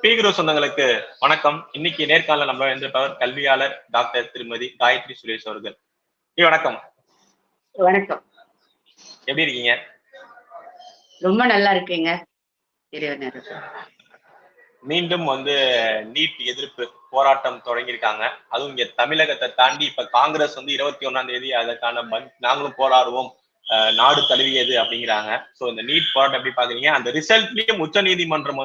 பீகுரு சொந்தங்களுக்கு வணக்கம். இன்னைக்கு நேர்காணல நம்ம இருந்திருப்பவர் கல்வியாளர் டாக்டர் திருமதி காயத்ரி சுரேஷ் அவர்கள். வணக்கம். வணக்கம். எப்படி இருக்கீங்க? ரொம்ப நல்லா இருக்கீங்க. மீண்டும் நீட் எதிர்ப்பு போராட்டம் தொடங்கியிருக்காங்க. அதுவும் இங்க தமிழகத்தை தாண்டி இப்ப காங்கிரஸ் 21ஆம் தேதி அதற்கான நாங்களும் போராடுவோம், நாடு தழுவியது அப்படிங்கிறாங்க. சோ இந்த நீட் போராட்டம் எப்படி பாக்குறீங்க? அந்த ரிசல்ட்லயும் உச்ச நீதிமன்றம்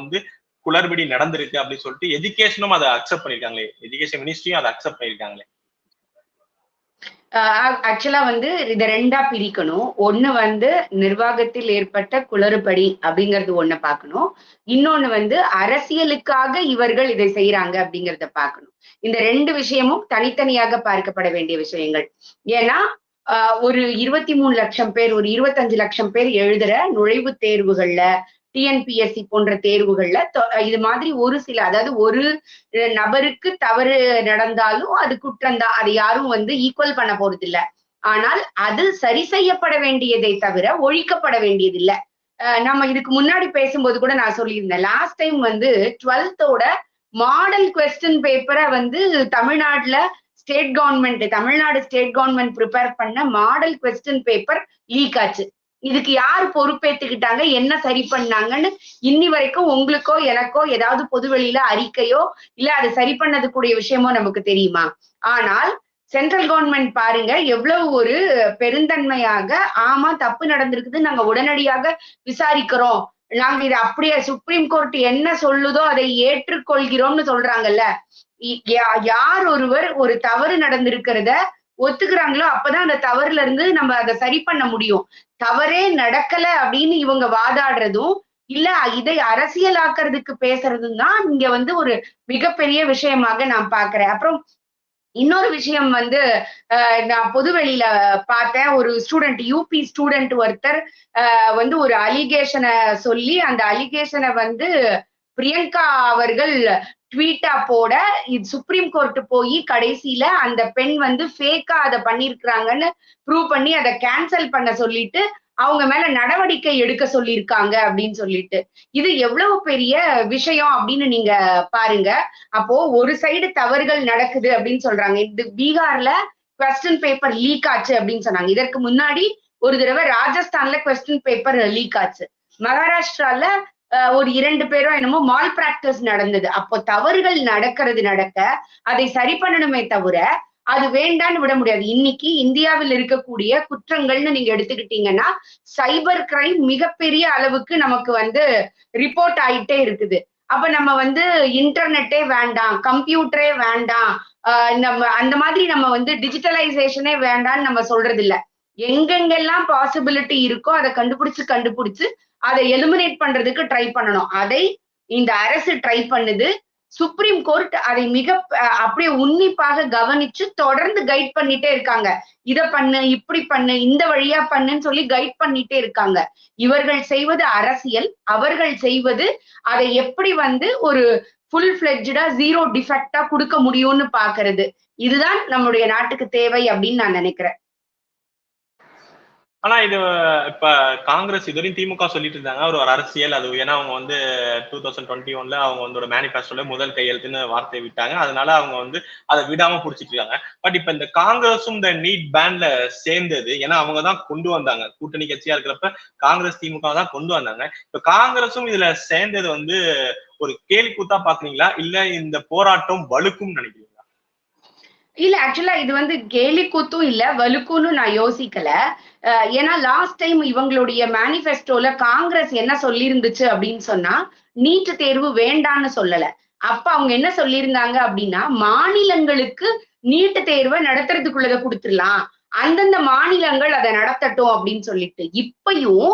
குளறுபடி நடந்திருக்கு அப்படின்னு சொல்லிட்டு எஜுகேஷனும் அதை அக்செப்ட் பண்ணிருக்காங்களே, எஜுகேஷன் மினிஸ்ட்ரியும் அதை அக்செப்ட் பண்ணிருக்காங்களே. ஆக்சுவலா இதை ரெண்டா பிரிக்கணும். ஒண்ணு நிர்வாகத்தில் ஏற்பட்ட குளறுபடி அப்படிங்கறது ஒண்ணு பார்க்கணும். இன்னொன்னு அரசியலுக்காக இவர்கள் இதை செய்யறாங்க அப்படிங்கறத பார்க்கணும். இந்த ரெண்டு விஷயமும் தனித்தனியாக பார்க்கப்பட வேண்டிய விஷயங்கள். ஏன்னா ஒரு 23 லட்சம் பேர், ஒரு 25 லட்சம் பேர் எழுதுற நுழைவுத் தேர்வுகள்ல, டிஎன்பிஎஸ்சி போன்ற தேர்வுகள்ல இது மாதிரி ஒரு சில, அதாவது ஒரு நபருக்கு தவறு நடந்தாலும் அது குற்றம் தான், அதை யாரும் ஈக்குவல் பண்ண போறது இல்ல. ஆனால் அது சரி செய்யப்பட வேண்டியதை தவிர ஒழிக்கப்பட வேண்டியது இல்ல. நம்ம இதுக்கு முன்னாடி பேசும்போது கூட நான் சொல்லியிருந்தேன், last time 12th model question பேப்பரை தமிழ்நாட்டுல தமிழ்நாடு ஸ்டேட் கவர்மெண்ட் ப்ரிப்பேர் பண்ண மாடல் கொஸ்டின் பேப்பர் லீக் ஆச்சு. இதுக்கு யாரு பொறுப்பேத்துக்கிட்டாங்க, என்ன சரி பண்ணாங்கன்னு இன்னி வரைக்கும் உங்களுக்கோ எனக்கோ ஏதாவது பொதுவெளியில அறிக்கையோ இல்ல அது சரி பண்ணது கூடிய விஷயமோ நமக்கு தெரியுமா? ஆனால் சென்ட்ரல் கவர்மெண்ட் பாருங்க எவ்வளவு ஒரு பெருந்தன்மையாக, ஆமா தப்பு நடந்திருக்குது, நாங்க உடனடியாக விசாரிக்கிறோம், நாங்க இதை அப்படியே சுப்ரீம் கோர்ட் என்ன சொல்லுதோ அதை ஏற்றுக்கொள்கிறோம்னு சொல்றாங்கல்ல. யார் ஒருவர் ஒரு தவறு நடந்திருக்கிறத ஒத்துக்கிறாங்களோ அப்பதான் அந்த தவறுல இருந்து நம்ம அதை சரி பண்ண முடியும். தவறே நடக்கல அப்படின்னு இவங்க வாதாடுறதும் இல்ல இதை அரசியலாக்குறதுக்கு பேசுறதும் தான் இங்க ஒரு மிகப்பெரிய விஷயமாக நான் பாக்குறேன். அப்புறம் இன்னொரு விஷயம் நான் பொதுவெளியில பார்த்தேன். ஒரு ஸ்டூடெண்ட், யூபி ஸ்டூடெண்ட் ஒருத்தர் ஒரு அலிகேஷனை சொல்லி அந்த அலிகேஷனை பிரியங்கா அவர்கள் ட்வீட்டா போட இது சுப்ரீம் கோர்ட் போய் கடைசியில அந்த பெண் ஃபேக்கா அதை பண்ணிருக்கிறாங்கன்னு ப்ரூவ் பண்ணி அதை கேன்சல் பண்ண சொல்லிட்டு அவங்க மேல நடவடிக்கை எடுக்க சொல்லியிருக்காங்க அப்படின்னு சொல்லிட்டு, இது எவ்வளவு பெரிய விஷயம் அப்படின்னு நீங்க பாருங்க. அப்போ ஒரு சைடு தவறுகள் நடக்குது அப்படின்னு சொல்றாங்க. இது பீகார்ல கொஸ்டின் பேப்பர் லீக் ஆச்சு அப்படின்னு சொன்னாங்க. இதற்கு முன்னாடி ஒரு தடவை ராஜஸ்தான்ல கொஸ்டின் பேப்பர் லீக் ஆச்சு. மகாராஷ்டிரால ஒரு 2 பேரோ என்னமோ மால் பிராக்டிஸ் நடந்தது. அப்போ தவறுகள் நடக்க அதை சரி பண்ணணுமே தவிர அது வேண்டான்னு விட முடியாது. இன்னைக்கு இந்தியாவில் இருக்கக்கூடிய குற்றங்கள்னு நீங்க எடுத்துக்கிட்டீங்கன்னா சைபர் கிரைம் மிகப்பெரிய அளவுக்கு நமக்கு ரிப்போர்ட் ஆயிட்டே இருக்குது. அப்ப நம்ம இன்டர்நெட்டே வேண்டாம், கம்ப்யூட்டரே வேண்டாம், நம்ம அந்த மாதிரி நம்ம டிஜிட்டலைசேஷனே வேண்டாம்னு நம்ம சொல்றது இல்ல. எங்கெங்கெல்லாம் பாசிபிலிட்டி இருக்கோ அதை கண்டுபிடிச்சு அதை எலிமினேட் பண்றதுக்கு ட்ரை பண்ணணும். அதை இந்த அரசு ட்ரை பண்ணுது. சுப்ரீம் கோர்ட் அதை அப்படியே உன்னிப்பாக கவனிச்சு தொடர்ந்து கைட் பண்ணிட்டே இருக்காங்க. இதை பண்ணு, இப்படி பண்ணு, இந்த வழியா பண்ணுன்னு சொல்லி கைட் பண்ணிட்டே இருக்காங்க. இவர்கள் செய்வது அரசியல், அவர்கள் செய்வது அதை எப்படி ஒரு ஃபுல் ஃபிளெட்ஜா ஜீரோ டிஃபெக்டா கொடுக்க முடியும்னு பாக்குறது. இதுதான் நம்முடைய நாட்டுக்கு தேவை அப்படின்னு நான் நினைக்கிறேன். ஆனா இது இப்ப காங்கிரஸ் இதுவரையும் திமுக சொல்லிட்டு இருந்தாங்க ஒரு அரசியல் அது. ஏன்னா அவங்க 2021 அவங்க ஒரு மேனிபெஸ்டோல முதல் கையெழுத்துன்னு வார்த்தை விட்டாங்க. அதனால அவங்க அதை விடாம புடிச்சிட்டு இருக்காங்க. பட் இப்ப இந்த காங்கிரஸும் இந்த நீட் பேன்ல சேர்ந்தது, ஏன்னா அவங்கதான் கொண்டு வந்தாங்க. கூட்டணி கட்சியா இருக்கிறப்ப காங்கிரஸ் திமுக தான் கொண்டு வந்தாங்க. இப்ப காங்கிரஸும் இதுல சேர்ந்தது ஒரு கேலி கூத்தா பாக்குறீங்களா, இல்ல இந்த போராட்டம் வலுக்கும் நினைக்கிறீங்களா? இல்ல ஆக்சுவலா இது கேலி கூத்தும் இல்ல, வலுக்கும்னு நான் யோசிக்கல. ஏன்னா லாஸ்ட் டைம் இவங்களுடைய மேனிபெஸ்டோல காங்கிரஸ் என்ன சொல்லி இருந்துச்சு அப்படின்னு சொன்னா, நீட் தேர்வு வேண்டான்னு சொல்லல. அப்ப அவங்க என்ன சொல்லியிருந்தாங்க அப்படின்னா, மாநிலங்களுக்கு நீட் தேர்வை நடத்துறதுக்குள்ளதை கொடுத்துடலாம், அந்தந்த மாநிலங்கள் அதை நடத்தட்டும் அப்படின்னு சொல்லிட்டு. இப்பயும்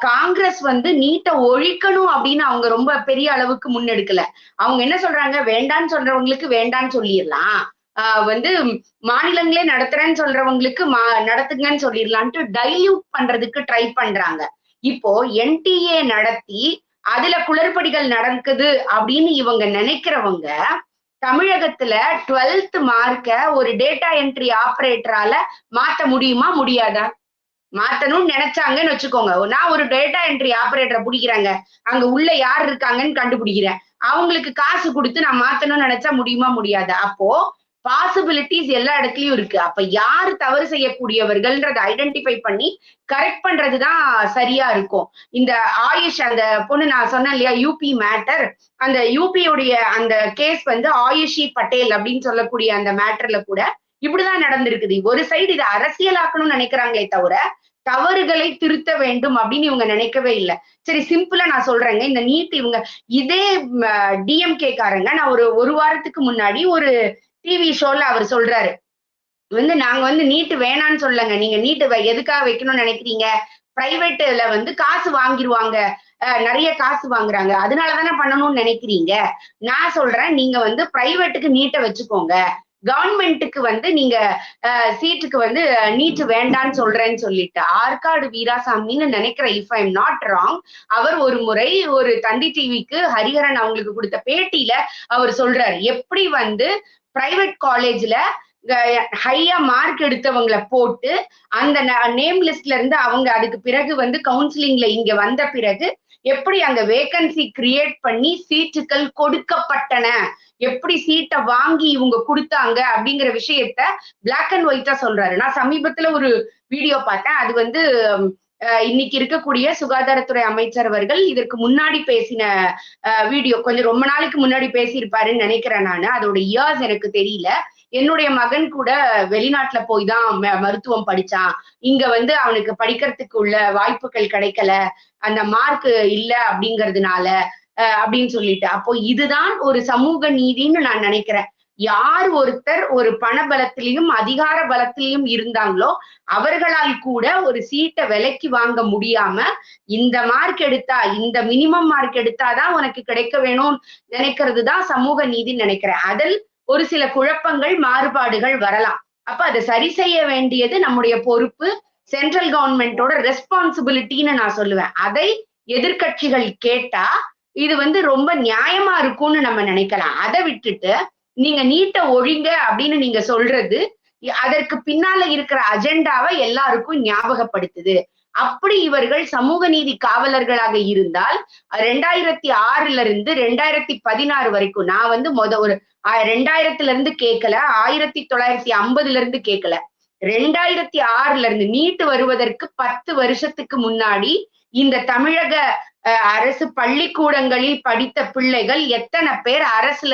காங்கிரஸ் நீட்டை ஒழிக்கணும் அப்படின்னு அவங்க ரொம்ப பெரிய அளவுக்கு முன்னெடுக்கல. அவங்க என்ன சொல்றாங்க, வேண்டான்னு சொல்றவங்களுக்கு வேண்டான்னு சொல்லிடலாம், மாநிலங்களே நடத்துறேன்னு சொல்றவங்களுக்கு நடத்துங்கன்னு சொல்லிடலான்ட்டு டைல்யூட் பண்றதுக்கு ட்ரை பண்றாங்க. இப்போ என்டிஏ நடத்தி அதுல குளறுபடிகள் நடக்குது அப்படின்னு இவங்க நினைக்கிறவங்க தமிழகத்துல 12th மார்க்க ஒரு டேட்டா என்ட்ரி ஆபரேட்டரால மாத்த முடியுமா, முடியாதா? மாத்தணும்னு நினைச்சாங்கன்னு வச்சுக்கோங்க, நான் ஒரு டேட்டா என்ட்ரி ஆபரேட்டரை பிடிக்கிறாங்க, அங்க உள்ள யார் இருக்காங்கன்னு கண்டுபிடிக்கிறேன், அவங்களுக்கு காசு கொடுத்து நான் மாத்தணும்னு நினைச்சா முடியுமா? முடியாது. அப்போ பாசிபிலிட்டிஸ் எல்லா இடத்துலயும் இருக்கு. அப்ப யாரு தவறு செய்யக்கூடியவர்கள்ன்றத ஐடென்டிஃபை பண்ணி கரெக்ட் பண்றதுதான் சரியா இருக்கும். இந்த ஆயுஷ் அந்த பொண்ணு நான் சொன்னேன் இல்லையா, யூபி மேட்டர், அந்த யூபியுடைய அந்த கேஸ் வந்து ஆயுஷி பட்டேல் அப்படின்னு சொல்லக்கூடிய அந்த மேட்டர்ல கூட இப்படிதான் நடந்திருக்குது. ஒரு சைடு இதை அரசியலாக்கணும்னு நினைக்கிறாங்களே தவிர தவறுகளை திருத்த வேண்டும் அப்படின்னு இவங்க நினைக்கவே இல்லை. சரி, சிம்பிளா நான் சொல்றேங்க. இந்த நீட் இவங்க இதே டிஎம்கே காரங்க, நான் ஒரு வாரத்துக்கு முன்னாடி ஒரு டிவி ஷோல அவர் சொல்றாரு வந்து, நாங்க வந்து நீட் வேணான்னு சொல்லங்க, நீங்க நீட் எதுக்காக வைக்கணும்னு நினைக்கிறீங்க, பிரைவேட்ல வந்து காசு வாங்கிருவாங்க, நிறைய காசு வாங்குறாங்க, அதனாலதானே பண்ணணும்னு நினைக்கிறீங்க. நான் சொல்றேன், நீங்க வந்து பிரைவேட்டுக்கு நீட்டை வச்சுக்கோங்க, கவர்மெண்ட்டுக்கு வந்து நீங்க சீட்டுக்கு வந்து நீட் வேண்டான்னு சொல்றேன்னு சொல்லிட்டு ஆற்காடு வீராசாமின்னு நினைக்கிறேன், if I am not wrong. அவர் ஒரு முறை ஒரு தந்தி டிவிக்கு ஹரிஹரன் அவங்களுக்கு கொடுத்த பேட்டியில அவர் சொல்றாரு, எப்படி வந்து பிரைவேட் காலேஜ்ல ஹையா மார்க் எடுத்தவங்களை போட்டு அந்த நேம் லிஸ்ட்ல இருந்து அவங்க அதுக்கு பிறகு வந்து கவுன்சிலிங்ல இங்க வந்த பிறகு எப்படி அங்க வேகன்சி கிரியேட் பண்ணி சீட்டுகள் கொடுக்கப்பட்டன, எப்படி சீட்டை வாங்கி இவங்க கொடுத்தாங்க அப்படிங்கிற விஷயத்த பிளாக் அண்ட் ஒயிட்டா சொல்றாரு. நான் சமீபத்துல ஒரு வீடியோ பார்த்தேன். அது வந்து இன்னைக்கு இருக்கக்கூடிய சுகாதாரத்துறை அமைச்சர் அவர்கள் இதற்கு முன்னாடி பேசின வீடியோ, கொஞ்சம் ரொம்ப நாளைக்கு முன்னாடி பேசியிருப்பாருன்னு நினைக்கிறேன். நான் அதோட இயர்ஸ் எனக்கு தெரியல. என்னுடைய மகன் கூட வெளிநாட்டுல போய் தான் மருத்துவம் படிச்சான், இங்க வந்து அவனுக்கு படிக்கிறதுக்கு உள்ள வாய்ப்புகள் கிடைக்கல, அந்த மார்க் இல்ல அப்படிங்கிறதுனால அப்படின்னு சொல்லிட்டு. அப்போ இதுதான் ஒரு சமூக நீதின்னு நான் நினைக்கிறேன். யார் ஒருத்தர் ஒரு பண பலத்திலையும் அதிகார பலத்திலையும் இருந்தாங்களோ அவர்களால் கூட ஒரு சீட்டை விலைக்கு வாங்க முடியாம, இந்த மார்க் எடுத்தா, இந்த மினிமம் மார்க் எடுத்தாதான் உனக்கு கிடைக்க வேணும்னு நினைக்கிறது தான் சமூக நீதின்னு நினைக்கிறேன். அதில் ஒரு சில குழப்பங்கள் மாறுபாடுகள் வரலாம். அப்ப அதை சரி செய்ய வேண்டியது நம்முடைய பொறுப்பு, சென்ட்ரல் கவர்மெண்டோட ரெஸ்பான்சிபிலிட்டின்னு நான் சொல்லுவேன். அதை எதிர்கட்சிகள் கேட்டா இது வந்து ரொம்ப நியாயமா இருக்கும்னு நம்ம நினைக்கலாம். அதை விட்டுட்டு நீங்க நீட்டை ஒழிங்க அப்படின்னு நீங்க சொல்றது அதற்கு பின்னால இருக்கிற அஜெண்டாவை எல்லாருக்கும் ஞாபகப்படுத்துது. அப்படி இவர்கள் சமூக நீதி காவலர்களாக இருந்தால் 2006 இருந்து 2016 வரைக்கும், நான் வந்து ஒரு 2000 இருந்து கேட்கல, 1950 இருந்து கேட்கல, 2006 இருந்து நீட்டு வருவதற்கு 10 வருஷத்துக்கு முன்னாடி இந்த தமிழக அரசு பள்ளிக்கூடங்களில் படித்த பிள்ளைகள் எத்தனை பேர் அரசுல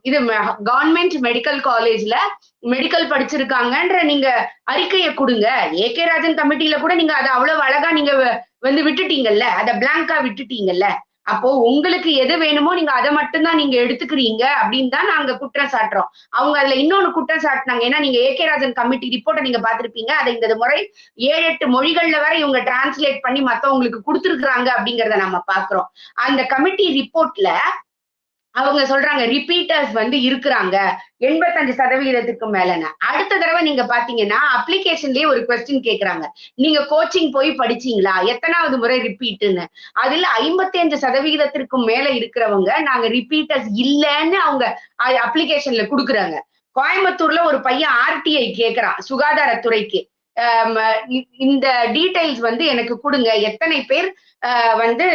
இது கவர்மெண்ட் மெடிக்கல் காலேஜ்ல மெடிக்கல் படிச்சிருக்காங்கன்ற நீங்க அறிக்கையை கொடுங்க. ஏகே ராஜன் கமிட்டியில கூட நீங்க அதை அவ்வளவு அழகா நீங்க வந்து விட்டுட்டீங்கல்ல, அதை பிளாங்கா விட்டுட்டீங்கல்ல. அப்போ உங்களுக்கு எது வேணுமோ நீங்க அதை மட்டும்தான் நீங்க எடுத்துக்கிறீங்க அப்படின்னு தான் நாங்க குற்றம் சாட்டுறோம். அவங்க அதுல இன்னொன்னு குற்றம் சாட்டினாங்க. ஏன்னா நீங்க ஏகே ராஜன் கமிட்டி ரிப்போர்ட்டை நீங்க பாத்திருப்பீங்க. அதை இந்த முறை 7-8 மொழிகள்ல வரை இவங்க டிரான்ஸ்லேட் பண்ணி மத்தவங்களுக்கு கொடுத்துருக்குறாங்க அப்படிங்கிறத நம்ம பாக்குறோம். அந்த கமிட்டி ரிப்போர்ட்ல அவங்க சொல்றாங்க ரிப்பீட்டர்ஸ் வந்து இருக்கிறாங்க 85% மேலன்னு. அடுத்த தடவை நீங்க பாத்தீங்கன்னா அப்ளிகேஷன்லயே ஒரு கொஸ்டின் கேக்குறாங்க, நீங்க கோச்சிங் போய் படிச்சீங்களா, எத்தனாவது முறை ரிப்பீட்னு. அதுல 55% மேல இருக்கிறவங்க நாங்க ரிப்பீட்டர்ஸ் இல்லைன்னு அவங்க அப்ளிகேஷன்ல குடுக்குறாங்க. கோயம்புத்தூர்ல ஒரு பையன் ஆர்டிஐ கேக்குறான் சுகாதாரத்துறைக்கு, இந்த டீடைல்ஸ் வந்து எனக்கு கொடுங்க, எத்தனை பேர் வந்து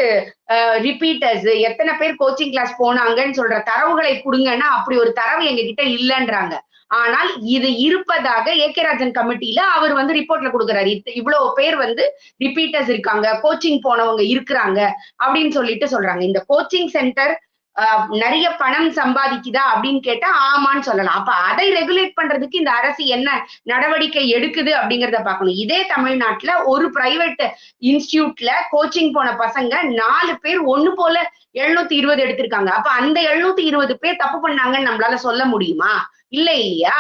ரிப்பீட்டர்ஸ், எத்தனை பேர் கோச்சிங் கிளாஸ் போனாங்கன்னு சொல்ற தரவுகளை கொடுங்கன்னா அப்படி ஒரு தரவு எங்க கிட்ட இல்லைன்றாங்க. ஆனால் இது இருப்பதாக ஏகே ராஜன் கமிட்டியில அவர் வந்து ரிப்போர்ட்ல கொடுக்குறாரு, இவ்வளவு பேர் வந்து ரிப்பீட்டர்ஸ் இருக்காங்க, கோச்சிங் போனவங்க இருக்கிறாங்க அப்படின்னு சொல்லிட்டு சொல்றாங்க. இந்த கோச்சிங் சென்டர் நிறைய பணம் சம்பாதிக்குதா அப்படின்னு கேட்டா ஆமான்னு சொல்லலாம். அப்ப அதை ரெகுலேட் பண்றதுக்கு இந்த அரசு என்ன நடவடிக்கை எடுக்குது அப்படிங்கிறத பார்க்கணும். இதே தமிழ்நாட்டுல ஒரு பிரைவேட் இன்ஸ்டிடியூட்ல கோச்சிங் போன பசங்க 4 பேர் ஒண்ணு போல 720 எடுத்திருக்காங்க. அப்ப அந்த 720 பேர் தப்பு பண்ணாங்கன்னு நம்மளால சொல்ல முடியுமா? இல்ல இல்லையா?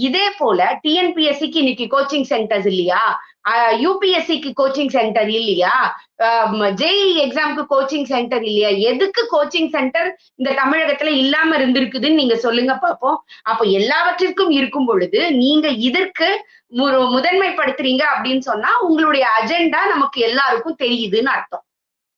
இதே போல டிஎன்பிஎஸ்சிக்கு இன்னைக்கு கோச்சிங் சென்டர்ஸ் இல்லையா, யூபிஎஸ்சிக்கு கோச்சிங் சென்டர் இல்லையா, ஜேஇ எக்ஸாமுக்கு கோச்சிங் சென்டர் இல்லையா? எதுக்கு கோச்சிங் சென்டர் இந்த தமிழகத்துல இல்லாம இருந்திருக்குதுன்னு நீங்க சொல்லுங்க பார்ப்போம். அப்ப எல்லாவற்றிற்கும் இருக்கும் பொழுது நீங்க இதற்கு முதன்மைப்படுத்துறீங்க அப்படின்னு சொன்னா உங்களுடைய அஜெண்டா நமக்கு எல்லாருக்கும் தெரியுதுன்னு அர்த்தம்.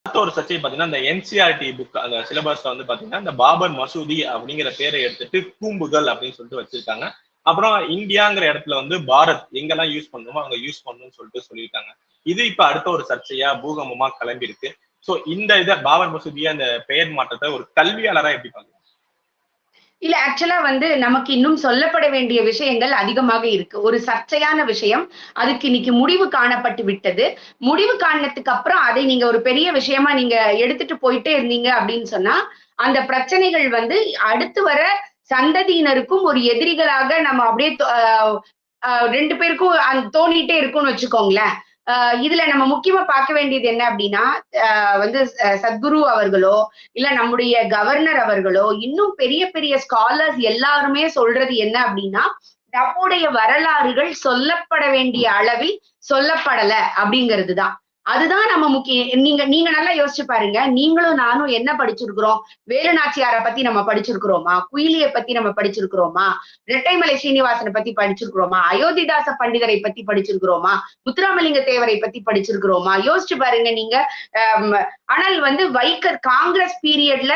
ஒரு சர்ச்சை பாத்தீங்கன்னா இந்த என்சிஆர்டி புக் அந்த சிலபஸ்ல வந்து பாத்தீங்கன்னா இந்த பாபர் மசூதி அப்படிங்கிற பேரை எடுத்துட்டு கூம்புகள் அப்படின்னு சொல்லிட்டு வச்சிருக்காங்க. அப்புறம் இந்தியாங்கிற இடத்துல வந்து பாரத் எங்கெல்லாம் யூஸ் பண்ணுமோ அங்க யூஸ் பண்ணணும்னு சொல்லிட்டு சொல்லியிருக்காங்க. இது இப்ப அடுத்த ஒரு சர்ச்சையா பூகம்பமா கிளம்பி இருக்கு. சோ இந்த பாபர் மசூதிய அந்த பெயர் மாற்றத்தை ஒரு கல்வியாளரா எப்படி பாக்குறீங்க? இல்ல ஆக்சுவலா வந்து நமக்கு இன்னும் சொல்லப்பட வேண்டிய விஷயங்கள் அதிகமாக இருக்கு. ஒரு சர்ச்சையான விஷயம். அதுக்கு இன்னைக்கு முடிவு காணப்பட்டு விட்டது. முடிவு காணதுக்கு அப்புறம் அதை நீங்க ஒரு பெரிய விஷயமா நீங்க எடுத்துட்டு போயிட்டே இருந்தீங்க அப்படின்னு சொன்னா, அந்த பிரச்சனைகள் வந்து அடுத்து வர சந்ததியினருக்கும் ஒரு எதிரிகளாக நம்ம அப்படியே 2 பேருக்கும் தோணிட்டே இருக்கும்னு வச்சுக்கோங்களேன். இதுல நம்ம முக்கியமா பார்க்க வேண்டியது என்ன அப்படின்னா, வந்து சத்குரு அவர்களோ, இல்ல நம்முடைய கவர்னர் அவர்களோ, இன்னும் பெரிய பெரிய ஸ்காலர்ஸ் எல்லாருமே சொல்றது என்ன அப்படின்னா, நம்முடைய வரலாறுகள் சொல்லப்பட வேண்டிய அளவில் சொல்லப்படல அப்படிங்கிறது தான். அதுதான் நம்ம நீங்க நீங்க நல்லா யோசிச்சு பாருங்க. நீங்களும் நானும் என்ன படிச்சிருக்கிறோம்? வேலு நாச்சியார பத்தி நம்ம படிச்சிருக்கிறோமா? குயிலிய பத்தி நம்ம படிச்சிருக்கிறோமா? இரட்டைமலை சீனிவாசனை பத்தி படிச்சிருக்கிறோமா? அயோத்திதாச பண்டிதரை பத்தி படிச்சிருக்கிறோமா? முத்துராமலிங்க தேவரை பத்தி படிச்சிருக்கிறோமா? யோசிச்சு பாருங்க நீங்க. ஆனால் வந்து காங்கிரஸ் பீரியட்ல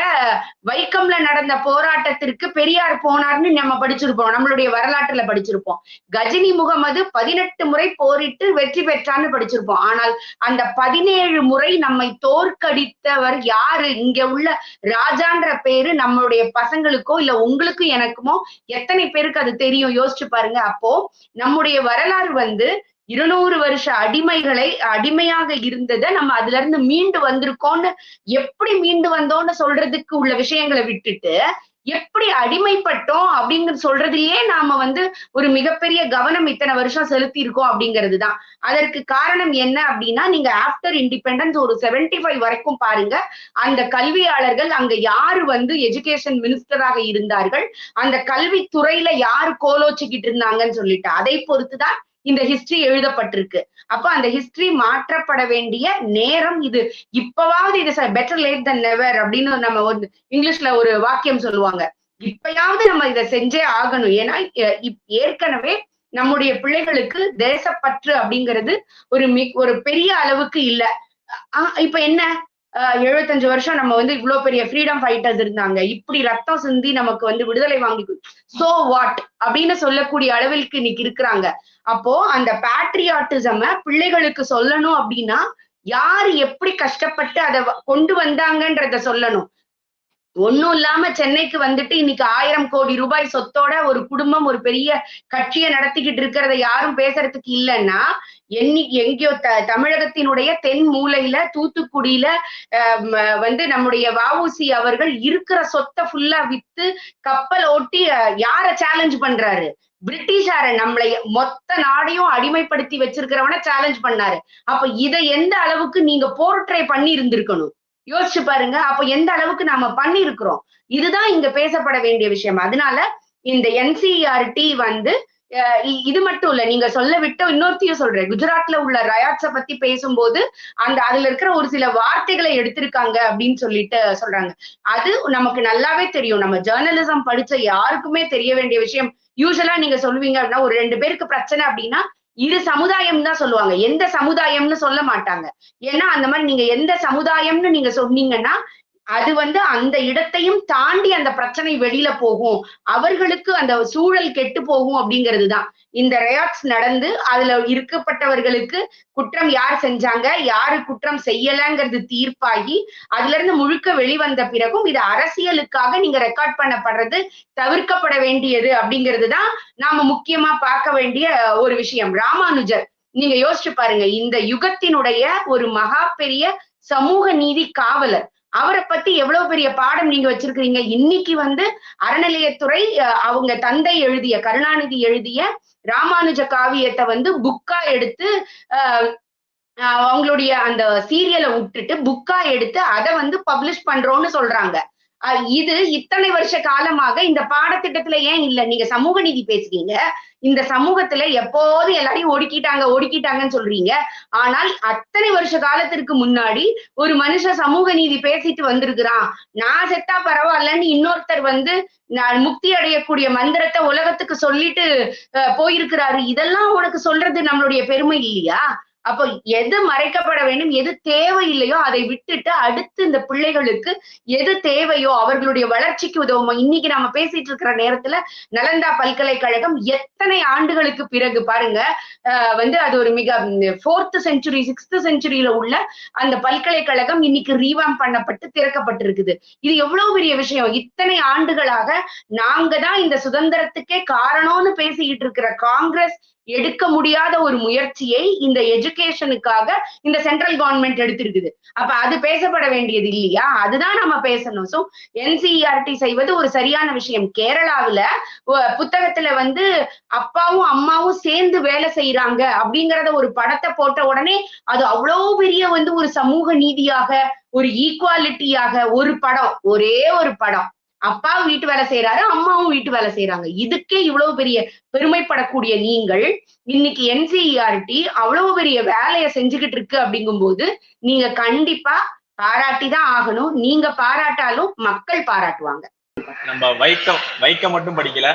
வைக்கம்ல நடந்த போராட்டத்திற்கு பெரியார் போனார்னு நம்ம படிச்சிருப்போம். நம்மளுடைய வரலாற்றுல படிச்சிருப்போம். கஜினி முகமது 18 முறை போரிட்டு வெற்றி பெற்றான்னு படிச்சிருப்போம். ஆனால் அந்த 17 முறை நம்மை தோற்கடித்தவர் யாரு? இங்க உள்ள ராஜான்ற பேரு நம்மளுடைய பசங்களுக்கோ இல்ல உங்களுக்கும் எனக்குமோ எத்தனை பேருக்கு அது தெரியும்? யோசிச்சு பாருங்க. அப்போ நம்முடைய வரலாறு வந்து 200 வருஷ அடிமையாக இருந்ததை நம்ம அதுல இருந்து மீண்டு வந்திருக்கோம்னு, எப்படி மீண்டு வந்தோம்னு சொல்றதுக்கு உள்ள விஷயங்களை விட்டுட்டு, எப்படி அடிமைப்பட்டோம் அப்படிங்கிற சொல்றதுலயே நாம வந்து ஒரு மிகப்பெரிய கவனம் இத்தனை வருஷம் செலுத்தி இருக்கோம் அப்படிங்கிறதுதான். அதற்கு காரணம் என்ன அப்படின்னா, நீங்க ஆஃப்டர் இண்டிபெண்டன்ஸ் ஒரு 75 வரைக்கும் பாருங்க. அந்த கல்வியாளர்கள் அங்க யாரு வந்து எஜுகேஷன் மினிஸ்டராக இருந்தார்கள், அந்த கல்வித்துறையில யாரு கோலோச்சிக்கிட்டு இருந்தாங்கன்னு சொல்லிட்டு அதை பொறுத்துதான் இந்த ஹிஸ்டரி எழுதப்பட்டிருக்கு. அப்ப அந்த ஹிஸ்டரி மாற்றப்பட வேண்டிய நேரம் இது. இப்பவாவது இது பெட்டர் லேட் தென் நெவர் அப்படின்னு நம்ம வந்து இங்கிலீஷ்ல ஒரு வாக்கியம் சொல்லுவாங்க. இப்பயாவது நம்ம இதை செஞ்சே ஆகணும். ஏன்னா ஏற்கனவே நம்முடைய பிள்ளைகளுக்கு தேசப்பற்று அப்படிங்கிறது ஒரு பெரிய அளவுக்கு இல்ல. இப்ப என்ன 75 வருஷம் நம்ம வந்து இவ்வளவு பெரிய ஃப்ரீடம் ஃபைட்டர்ஸ் இருந்தாங்க. இப்படி ரத்தம் சிந்தி நமக்கு வந்து விடுதலை வாங்கி சோ வாட் அப்படின்னு சொல்லக்கூடிய அளவிற்கு இன்னைக்கு இருக்கிறாங்க. அப்போ அந்த பேட்ரியாட்டிசம பிள்ளைகளுக்கு சொல்லணும் அப்படின்னா, யாரு எப்படி கஷ்டப்பட்டு அதை கொண்டு வந்தாங்கன்றத சொல்லணும். ஒண்ணும் இல்லாம சென்னைக்கு வந்துட்டு இன்னைக்கு 1000 கோடி ரூபாய் சொத்தோட ஒரு குடும்பம் ஒரு பெரிய கட்சியை நடத்திக்கிட்டு இருக்கிறத யாரும் பேசுறதுக்கு இல்லைன்னா, எங்கேயோ தமிழகத்தினுடைய தென் மூலையில தூத்துக்குடியில வந்து நம்முடைய வஉசி அவர்கள் இருக்கிற சொத்தை ஃபுல்லா வித்து கப்பல் ஓட்டி யார சேலஞ்ச் பண்றாரு? பிரிட்டிஷார நம்மளை மொத்த நாடையும் அடிமைப்படுத்தி வச்சிருக்கிறவன சேலஞ்ச் பண்ணாரு. அப்ப இதை எந்த அளவுக்கு நீங்க போர்ட்ரே பண்ணி இருந்திருக்கணும்? யோசிச்சு பாருங்க. அப்ப எந்த அளவுக்கு நாம பண்ணிருக்கிறோம்? இதுதான் இங்க பேசப்பட வேண்டிய விஷயம். அதனால இந்த என்சிஇஆர்டி வந்து இது மட்டும் இல்ல, நீங்க சொல்ல விட்ட இன்னொருத்தையும் சொல்றேன். குஜராத்ல உள்ள ரயாட்ஸ பத்தி பேசும்போது அதுல இருக்கிற ஒரு சில வார்த்தைகளை எடுத்திருக்காங்க அப்படின்னு சொல்லிட்டு சொல்றாங்க. அது நமக்கு நல்லாவே தெரியும். நம்ம ஜேர்னலிசம் படிச்ச யாருக்குமே தெரிய வேண்டிய விஷயம். யூசுவலா நீங்க சொல்லுவீங்க அப்படின்னா, ஒரு 2 பேருக்கு பிரச்சனை அப்படின்னா இரு சமுதாயம் தான் சொல்லுவாங்க. எந்த சமுதாயம்னு சொல்ல மாட்டாங்க. ஏன்னா அந்த மாதிரி நீங்க எந்த சமுதாயம்னு நீங்க சொன்னீங்கன்னா, அது வந்து அந்த இடத்தையும் தாண்டி அந்த பிரச்சனை வெளியில போகும். அவர்களுக்கு அந்த சூழல் கெட்டு போகும் அப்படிங்கிறது தான். இந்த ரயாட்ஸ் நடந்து அதுல இருக்கப்பட்டவர்களுக்கு குற்றம் யார் செஞ்சாங்க, யாரு குற்றம் செய்யலங்கிறது தீர்ப்பாகி அதுல இருந்து முழுக்க வெளிவந்த பிறகும் இது அரசியலுக்காக நீங்க ரெக்கார்ட் பண்ணப்படுறது தவிர்க்கப்பட வேண்டியது அப்படிங்கிறது தான் நாம முக்கியமா பார்க்க வேண்டிய ஒரு விஷயம். ராமானுஜர் நீங்க யோசிச்சு பாருங்க. இந்த யுகத்தினுடைய ஒரு மகா பெரிய சமூக நீதி காவலர். அவரை பத்தி எவ்வளவு பெரிய பாடம் நீங்க வச்சிருக்கிறீங்க. இன்னைக்கு வந்து அறநிலையத்துறை அவங்க தந்தை எழுதிய கருணாநிதி எழுதிய ராமானுஜ காவியத்தை வந்து புக்கா எடுத்து அவங்களுடைய அந்த சீரியலை விட்டுட்டு புக்கா எடுத்து அதை வந்து பப்ளிஷ் பண்றோம்னு சொல்றாங்க. இது இத்தனை வருஷ காலமாக இந்த பாடத்திட்டத்துல ஏன் இல்ல? நீங்க சமூக நீதி பேசுறீங்க. இந்த சமூகத்துல எப்போது எல்லாரையும் ஒடுக்கிட்டாங்கன்னு சொல்றீங்க. ஆனால் அத்தனை வருஷ காலத்திற்கு முன்னாடி ஒரு மனுஷன் சமூக நீதி பேசிட்டு வந்திருக்கிறான். நான் செத்தா பரவாயில்லன்னு இன்னொருத்தர் வந்து முக்தி அடையக்கூடிய மந்திரத்தை உலகத்துக்கு சொல்லிட்டு போயிருக்கிறாரு. இதெல்லாம் உனக்கு சொல்றது நம்மளுடைய பெருமை இல்லையா? அப்போ எது மறைக்கப்பட வேண்டும், எது தேவையில்லையோ அதை விட்டுட்டு அடுத்து இந்த பிள்ளைகளுக்கு எது தேவையோ அவர்களுடைய வளர்ச்சிக்கு உதவும். இன்னைக்கு நாம பேசிட்டு இருக்கிற நேரத்துல நலந்தா பல்கலைக்கழகம் எத்தனை ஆண்டுகளுக்கு பிறகு பாருங்க, வந்து அது ஒரு மிக 4th century 6th centuryல உள்ள அந்த பல்கலைக்கழகம் இன்னைக்கு ரீவாம் பண்ணப்பட்டு திறக்கப்பட்டிருக்குது. இது எவ்வளவு பெரிய விஷயம். இத்தனை ஆண்டுகளாக நாங்க தான் இந்த சுதந்திரத்துக்கே காரணம்னு பேசிக்கிட்டு இருக்கிற காங்கிரஸ் எடுக்க முடியாத ஒரு முயற்சியை இந்த எஜுகேஷனுக்காக இந்த சென்ட்ரல் கவர்மெண்ட் எடுத்திருக்குது. அப்ப அது பேசப்பட வேண்டியது இல்லையா? அதுதான் நம்ம பேசணும். சோ என்சிஇஆர்டி செய்வது ஒரு சரியான விஷயம். கேரளாவுல புத்தகத்துல வந்து அப்பாவும் அம்மாவும் சேர்ந்து வேலை செய்யறாங்க அப்படிங்கறத ஒரு படத்தை போட்ட உடனே அது அவ்வளவு பெரிய வந்து ஒரு சமூக நீதியாக, ஒரு ஈக்குவாலிட்டியாக ஒரு படம், ஒரே ஒரு படம். அப்பாவும் வீட்டு வேலை செய்யறாரு, அம்மாவும் வீட்டு வேலை செய்யறாங்க. இதுக்கே இவ்வளவு பெரிய பெருமைப்படக்கூடிய நீங்கள் இன்னைக்கு என்சிஇஆர்டி அவ்வளவு பெரிய வேலையை செஞ்சுக்கிட்டு இருக்கு அப்படிங்கும்போது நீங்க கண்டிப்பா பாராட்டி தான் ஆகணும். நீங்க பாராட்டாலும் மக்கள் பாராட்டுவாங்க. நம்ம வைக்க மட்டும் படிக்கல,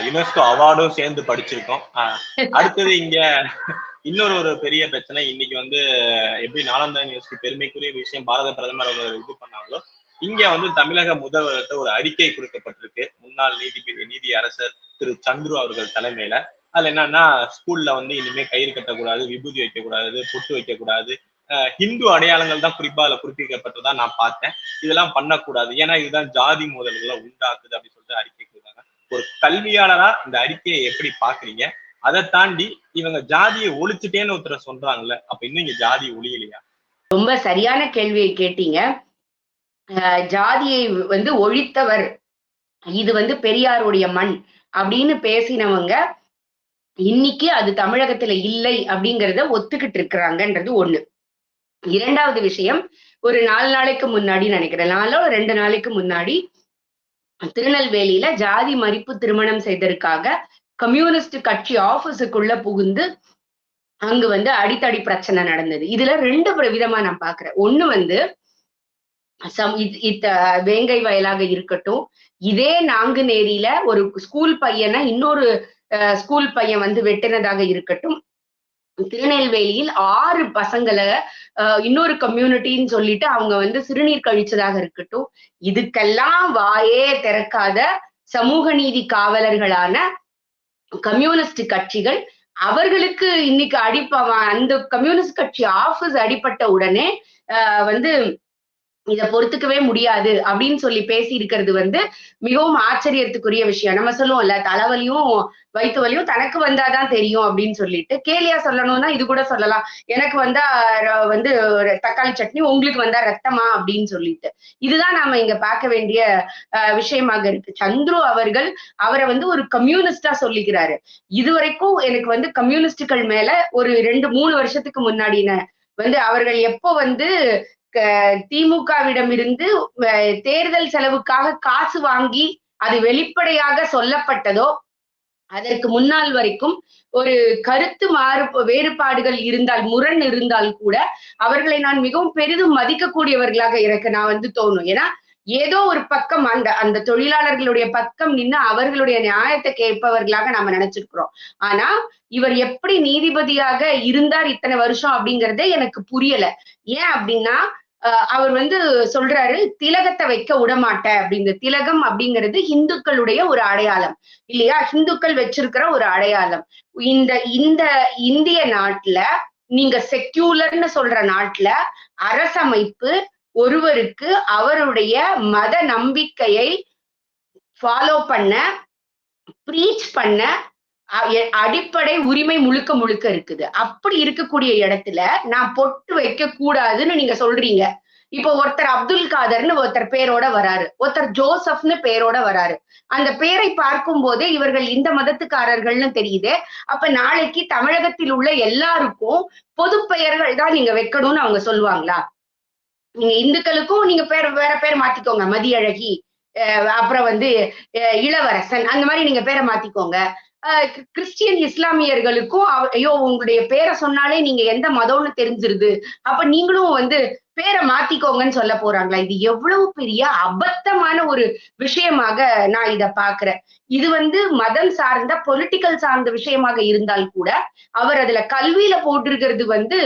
யுனெஸ்கோ அவார்டும் சேர்ந்து படிச்சிருக்கோம். அடுத்தது இங்க இன்னொரு பெரிய பிரச்சனை. இன்னைக்கு வந்து எப்படி நாலந்தா யூனிவர்சிட்டி பெருமைக்குரிய விஷயம் பாரத பிரதமர் அவர் இது பண்ணாங்களோ, இங்க வந்து தமிழக முதல்வர்கிட்ட ஒரு அறிக்கை கொடுக்கப்பட்டிருக்கு. முன்னாள் நீதி அரசர் திரு சந்துரு அவர்கள் தலைமையில. அதுல என்னன்னா, ஸ்கூல்ல வந்து இனிமே கயிறு கட்டக்கூடாது, விபூதி வைக்கக்கூடாது, பொட்டு வைக்கக்கூடாது, ஹிந்து அடையாளங்கள் தான் குறிப்பா அதுல குறிப்பிக்கப்பட்டதா நான் பார்த்தேன். இதெல்லாம் பண்ணக்கூடாது, ஏன்னா இதுதான் ஜாதி மோதல்களை உண்டாக்குது அப்படின்னு சொல்லிட்டு அறிக்கை கொடுத்தாங்க. ஒரு கல்வியாளரா இந்த அறிக்கையை எப்படி பாக்குறீங்க? அதை தாண்டி இவங்க ஜாதியை ஒழிச்சுட்டேன்னு ஒருத்தர சொல்றாங்கல்ல, அப்ப இன்னும் இங்க ஜாதி ஒழியலையா? ரொம்ப சரியான கேள்வியை கேட்டீங்க. ஜாதியை வந்து ஒழித்தவர், இது வந்து பெரியாருடைய மண் அப்படின்னு பேசினவங்க இன்னைக்கு அது தமிழகத்துல இல்லை அப்படிங்கறத ஒத்துக்கிட்டு இருக்கிறாங்கன்றது ஒண்ணு. இரண்டாவது விஷயம், ஒரு 4 நாளைக்கு முன்னாடி நினைக்கிறேன், 2 நாளைக்கு முன்னாடி திருநெல்வேலியில ஜாதி மறிப்பு திருமணம் செய்ததற்காக கம்யூனிஸ்ட் கட்சி ஆபீஸுக்குள்ள புகுந்து அங்கு வந்து அடித்தடி பிரச்சனை நடந்தது. இதுல 2 விதமா நான் பாக்குறேன். ஒண்ணு வந்து வேங்கை வயலாக இருக்கட்டும், இதே நாங்குநேரியில ஒரு ஸ்கூல் பையனை இன்னொரு ஸ்கூல் பையன் வந்து வெட்டினதாக இருக்கட்டும், திருநெல்வேலியில் 6 பசங்களை இன்னொரு கம்யூனிட்டின்னு சொல்லிட்டு அவங்க வந்து சிறுநீர் கழிச்சதாக இருக்கட்டும், இதுக்கெல்லாம் வாயே திறக்காத சமூக நீதி காவலர்களான கம்யூனிஸ்ட் கட்சிகள், அவர்களுக்கு இன்னைக்கு அந்த கம்யூனிஸ்ட் கட்சி ஆபீஸ் அடிபட்ட உடனே வந்து இதை பொறுத்துக்கவே முடியாது அப்படின்னு சொல்லி பேசி இருக்கிறது வந்து மிகவும் ஆச்சரியத்துக்குரிய விஷயம். நம்ம சொல்லுவோம்ல, தலைவலியும் வயிற்று வலியும் தனக்கு வந்தாதான் தெரியும் அப்படின்னு சொல்லிட்டு. கேலியா சொல்லணும்னா இது கூட சொல்லலாம், எனக்கு வந்தா வந்து தக்காளி சட்னி, உங்களுக்கு வந்தா ரத்தமா அப்படின்னு சொல்லிட்டு. இதுதான் நாம இங்க பார்க்க வேண்டிய விஷயமாக இருக்கு. சந்துரு அவர்கள் அவரை வந்து ஒரு கம்யூனிஸ்டா சொல்லிக்கிறாரு. இதுவரைக்கும் எனக்கு வந்து கம்யூனிஸ்டுகள் மேல ஒரு 2-3 வருஷத்துக்கு முன்னாடின வந்து அவர்கள் எப்போ வந்து திமுகவிடம் இருந்து தேர்தல் செலவுக்காக காசு வாங்கி அது வெளிப்படையாக சொல்லப்பட்டதோ, அதற்கு முன்னால் வரைக்கும் ஒரு கருத்து வேறுபாடுகள் இருந்தால், முரண் இருந்தால் கூட அவர்களை நான் மிகவும் பெரிதும் மதிக்கக்கூடியவர்களாக எனக்கு நான் வந்து தோணும். ஏன்னா ஏதோ ஒரு பக்கம் அந்த தொழிலாளர்களுடைய பக்கம் நின்று அவர்களுடைய நியாயத்தை கேட்பவர்களாக நாம நினைச்சிருக்கிறோம். ஆனா இவர் எப்படி நீதிபதியாக இருந்தார் இத்தனை வருஷம் அப்படிங்கறதே எனக்கு புரியல. ஏன் அப்படின்னா, அவர் வந்து சொல்றாரு, திலகத்தை வைக்க விடமாட்டேன் அப்படின்னு. திலகம் அப்படிங்கிறது இந்துக்களுடைய ஒரு அடையாளம் இல்லையா? இந்துக்கள் வச்சிருக்கிற ஒரு அடையாளம். இந்த இந்திய நாட்டுல, நீங்க செக்யூலர்னு சொல்ற நாட்டுல அரசமைப்பு ஒருவருக்கு அவருடைய மத நம்பிக்கையை ஃபாலோ பண்ண, ப்ரீச் பண்ண அடிப்படை உரிமை முழுக்க இருக்குது. அப்படி இருக்கக்கூடிய இடத்துல நான் பொட்டு வைக்க கூடாதுன்னு நீங்க சொல்றீங்க. இப்போ ஒருத்தர் அப்துல் காதர்னு ஒருத்தர் பேரோட வராரு, ஒருத்தர் ஜோசப்னு பேரோட வராரு. அந்த பேரை பார்க்கும் போதே இவர்கள் இந்த மதத்துக்காரர்கள்னு தெரியுது. அப்ப நாளைக்கு தமிழகத்தில் உள்ள எல்லாருக்கும் பொது பெயர்கள் தான் நீங்க வைக்கணும்னு அவங்க சொல்லுவாங்களா? நீங்க இந்துக்களுக்கும் நீங்க வேற பேர் மாத்திக்கோங்க, மதியழகி, அப்புறம் வந்து இளவரசன், அந்த மாதிரி நீங்க பேரை மாத்திக்கோங்க. கிறிஸ்டியன் இஸ்லாமியர்களுக்கும் ஐயோ உங்களுடைய பேரை சொன்னாலே நீங்க எந்த மதம்னு தெரிஞ்சிருது, அப்ப நீங்களும் வந்து பேரை மாத்திக்கோங்கன்னு சொல்ல போறாங்களா? இது எவ்வளவு பெரிய அபத்தமான ஒரு விஷயமாக நான் இத பாக்குறேன். இது வந்து மதம் சார்ந்த பொலிட்டிக்கல் சார்ந்த விஷயமாக இருந்தால் கூட அவர் அதுல கல்வியில போட்டிருக்கிறது வந்து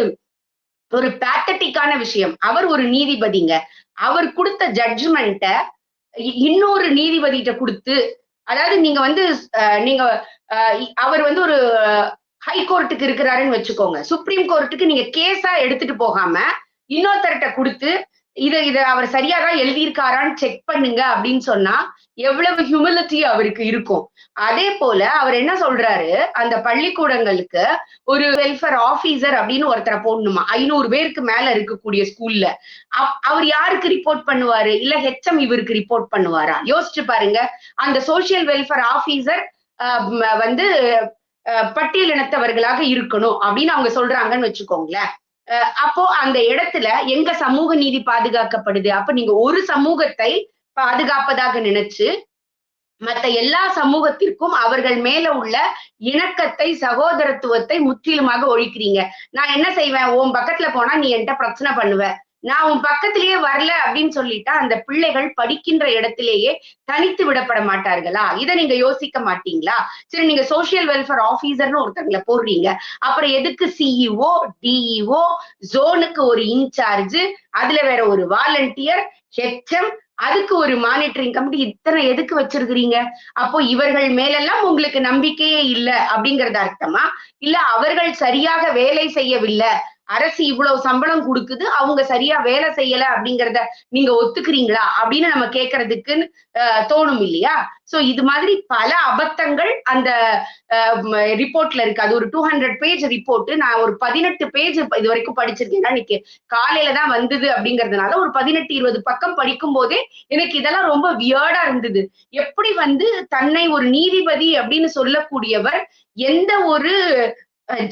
ஒரு பேத்தட்டிக்கான விஷயம். அவர் ஒரு நீதிபதிங்க. அவர் குடுத்த ஜட்ஜ்மெண்ட்ட இன்னொரு நீதிபதிட்ட குடுத்து, அதாவது நீங்க வந்து நீங்க அவர் வந்து ஒரு ஹை கோர்ட்டுக்கு இருக்கிறாருன்னு வச்சுக்கோங்க. சுப்ரீம் கோர்ட்டுக்கு நீங்க கேஸா எடுத்துட்டு போகாம, இன்னொருத்தர்ட்ட குடுத்து, இத இத அவர் சரியா தான் எழுதியிருக்காரான்னு செக் பண்ணுங்க அப்படின்னு சொன்னா, எவ்வளவு ஹியூமிலிட்டி அவருக்கு இருக்கும். அதே போல அவர் என்ன சொல்றாரு, அந்த பள்ளிக்கூடங்களுக்கு ஒரு வெல்ஃபேர் ஆபீசர் அப்படின்னு ஒருத்தர போடணுமா. 500 பேருக்கு மேல இருக்கக்கூடிய ஸ்கூல்ல. அவர் யாருக்கு ரிப்போர்ட் பண்ணுவாரு? இல்ல ஹெச்எம் இவருக்கு ரிப்போர்ட் பண்ணுவாரா? யோசிச்சு பாருங்க. அந்த சோசியல் வெல்ஃபேர் ஆபீசர் வந்து பட்டியலினத்தவர்களாக இருக்கணும் அப்படின்னு அவங்க சொல்றாங்கன்னு வச்சுக்கோங்களேன். அப்போ அந்த இடத்துல எங்க சமூக நீதி பாதுகாக்கப்படுது? அப்ப நீங்க ஒரு சமூகத்தை பாதுகாப்பதாக நினைச்சு, மத்த எல்லா சமூகத்திற்கும் அவர்கள் மேல உள்ள இணக்கத்தை, சகோதரத்துவத்தை முற்றிலுமாக ஒழிக்கிறீங்க. நான் என்ன செய்வேன்? உன் பக்கத்துல போனா நீ என்ட்ட பிரச்சனை பண்ணுவ. நான் உன் பக்கத்திலேயே வரல அப்படின்னு சொல்லிட்டா, அந்த பிள்ளைகள் படிக்கின்ற இடத்திலேயே தனித்து விடப்பட மாட்டார்களா? இத நீங்க யோசிக்க மாட்டீங்களா? சரி, நீங்க சோசியல் வெல்ஃபேர் ஆபீசர்ன்னு ஒருத்தங்கள போடுறீங்க. அப்புறம் எதுக்கு சிஇஓ, டிஇஓ, ஜோனுக்கு ஒரு இன்சார்ஜ், அதுல வேற ஒரு வாலண்டியர், ஹெச்எம், அதுக்கு ஒரு மானிட்டரிங் கமிட்டி, இத்தனை எதுக்கு வச்சிருக்கிறீங்க? அப்போ இவர்கள் மேலெல்லாம் உங்களுக்கு நம்பிக்கையே இல்ல அப்படிங்கிறது அர்த்தமா? இல்ல அவர்கள் சரியாக வேலை செய்யவில்லை, அரசு இவ்வளவு சம்பளம் குடுக்குது, அவங்க சரியா வேலை செய்யல அப்படிங்கிறத நீங்க ஒத்துக்கிறீங்களா? அப்படின்னு நம்ம கேட்கறதுக்கு தோணும் இல்லையா? சோ இது மாதிரி பல அபத்தங்கள் அந்த ரிப்போர்ட்ல இருக்கு. அது ஒரு 200 பேஜ் ரிப்போர்ட். நான் ஒரு 18 பேஜ் இது வரைக்கும் படிச்சிருக்கேன். இன்னைக்கு காலையில தான் வந்தது அப்படிங்கிறதுனால ஒரு 18, 20 பக்கம் படிக்கும் போதே எனக்கு இதெல்லாம் ரொம்ப வியர்டா இருந்தது. எப்படி வந்து தன்னை ஒரு நீதிபதி அப்படின்னு சொல்லக்கூடியவர் எந்த ஒரு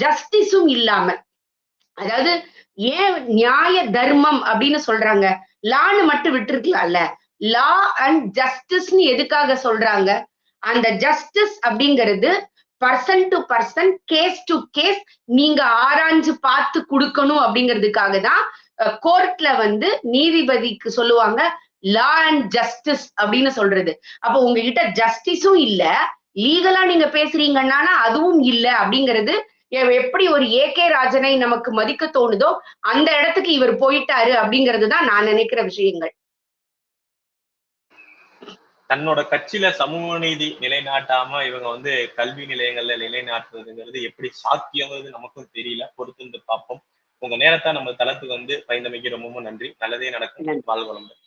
ஜஸ்டிஸும் இல்லாம, அதாவது ஏன் நியாய தர்மம் அப்படின்னு சொல்றாங்க? லான்னு மட்டும் விட்டுருக்கலாம்ல. லா அண்ட் ஜஸ்டிஸ்ன்னு எதுக்காக சொல்றாங்க? அந்த ஜஸ்டிஸ் அப்படிங்கிறது person to person, case to case நீங்க ஆராய்ஞ்சு பார்த்து குடுக்கணும் அப்படிங்கிறதுக்காக தான் கோர்ட்ல வந்து நீதிபதிக்கு சொல்லுவாங்க லா அண்ட் ஜஸ்டிஸ் அப்படின்னு சொல்றது. அப்போ உங்ககிட்ட ஜஸ்டிஸும் இல்ல, லீகலா நீங்க பேசுறீங்கன்னா அதுவும் இல்ல அப்படிங்கிறது எப்படி ஒரு ஏகே ராஜனை நமக்கு மதிக்க தோணுதோ அந்த இடத்துக்கு இவர் போயிட்டாரு அப்படிங்கிறது தான் நான் நினைக்கிற விஷயங்கள். தன்னோட கட்சியில சமூக நீதி நிலைநாட்டாம இவங்க வந்து கல்வி நிலையங்கள்ல நிலைநாட்டுறதுங்கிறது எப்படி சாத்தியங்கிறது நமக்கும் தெரியல. பொறுத்திருந்து பார்ப்போம். உங்க நேரத்தை நம்ம தளத்துக்கு வந்து பயந்தமைக்கு ரொம்பவும் நன்றி. நல்லதே நடக்கும். வாழ்வளமுடன்.